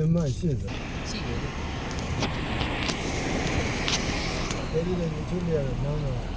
မြန်မာ80ရှိတယ်အဲဒီလိုချိုးရတော့နောင်းတော့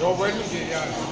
တော့ဝဲလူကြီးရတယ်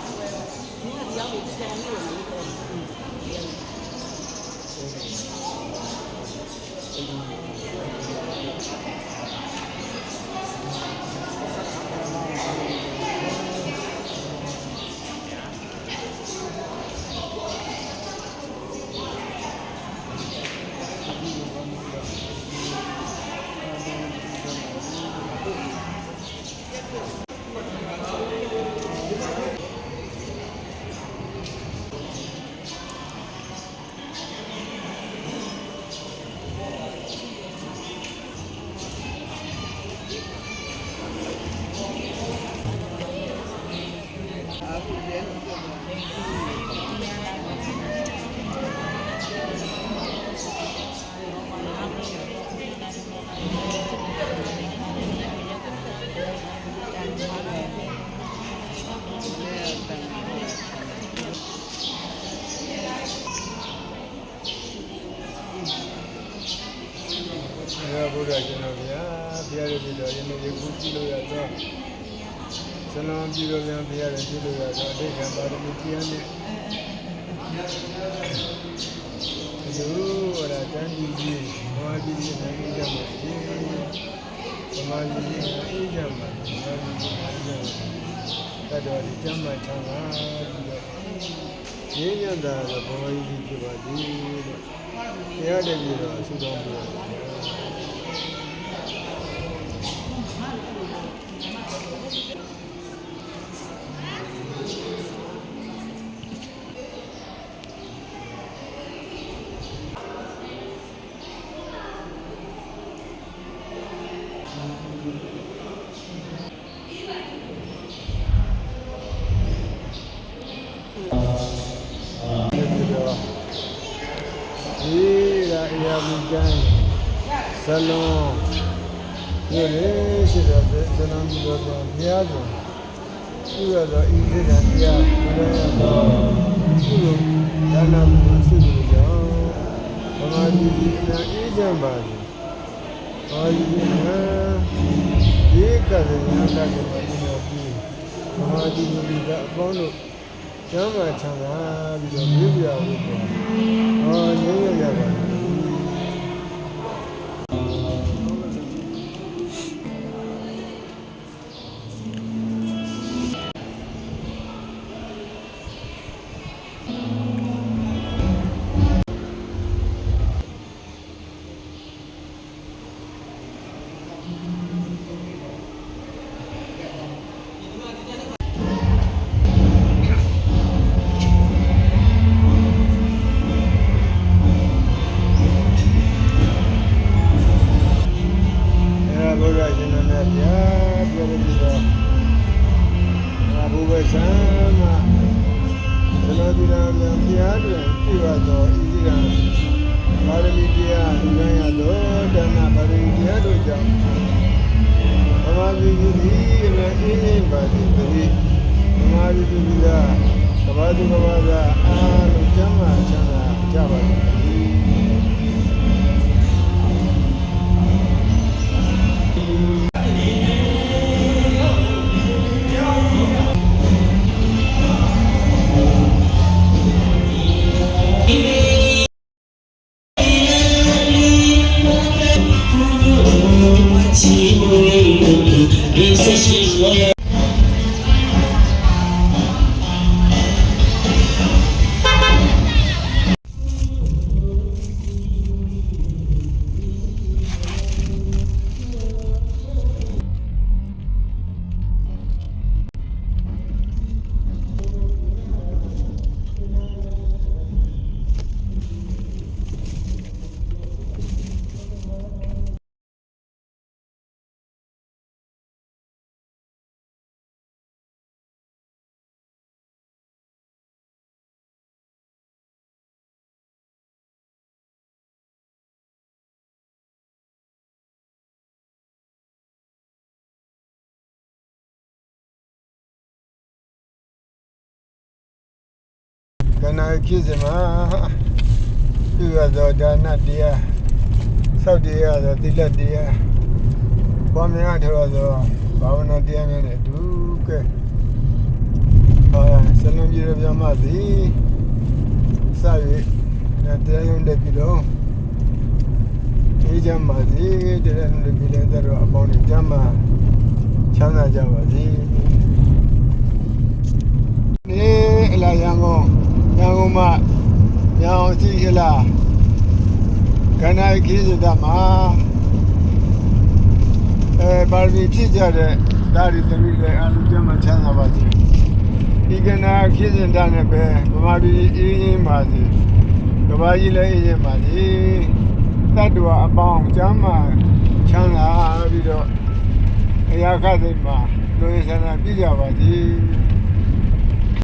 ဘုရားရှင်တော်ဗျာဘုရားရဲ့ပြည်တော်ရင်တွေကူကြည့်လို့ရတော့ဇလံပြည်တော်ပြန်ဘုရားရဲ့ကြည့်လို့ရတော့အဋ္ဌကပါရမီတရားနဲ့ဒီလိုရတန်ကြီးဘာကြီးနဲ့နေကြမှာဒီဘာကြီးနဲ့အေးကြမှာဘာကြီးနဲ့တတော်ဒီကျမ်းမှချမ်းသာပြီးတော့ရင်းရတာတော့ဘာကြီးဖြစ်ပါသည်လို့တရားတည်းပြီးတော့ဆုတောင်းပြီးတော့ဇလုံးဒီလေရှိတော့ဇလုံးဒီတော့ဘုရားဆိုသူရတော့ဤဒေသတရားဘယ်လိုတော့သူ့ဒါနမှုရှိလို့ကြောင့်ဘာမှဒီနာအေးချမ်းပါစေဘာဒီနာဒီကတဲ့ညာကတဲ့ဘာဒီတော့ပြီးဘာဒီဒီကအပေါင်းတို့ကျမ်းမာချမ်းသာပြီးတော့ပြည့်ပြည့်ဝဖို့ဟောငြိမ်းရပါ တွင်ပြည့်ဝသောဤစီကံပါရမီတရားလူရန်ရသောဒါနပါရမီတရားတို့ကြောင့်ဗမာပြည်သူသည်အမြဲအင်းင်းပါစေတည်းဗမာပြည်သူများကဘာသူကဘာသာအားလုံးကျမ်းမာချမ်းသာကြပါစေတည်းကနာကိစ္စမှာပြုရသောဒါနတရားစောက်တရားသောတိလတရားပွားများထောက်သောဘာဝနာတရားများနဲ့အတူကဲဆလုံးကြီးရပြမသည်စ၍တရားလုံးတဲ့ပြည်လုံးဒီကြမှာစီတရားလုံးတဲ့ပြည်လုံးတို့အပေါင်းနဲ့ကြမှာချမ်းသာကြပါစေနေအလားရန်ကုန်ရန်ကုန်မှာညောင်ကြည့်ရလားကန္နာခီးစတမှာပါရမီဖြစ်ကြတဲ့ဒါရီသမီးလည်းအလူကျမ်းမှာချမ်းသာပါစေဒီကန္နာခီးစတနဲ့ပဲဗမာပြည်အေးရင်ပါစေကဘာကြီးလည်းအေးရင်ပါစေတတ္တဝအပေါင်းကျမ်းမှာချမ်းသာပြီးတော့အရာခသိမှာလူရည်ဆန္ဒပြကြပါစေ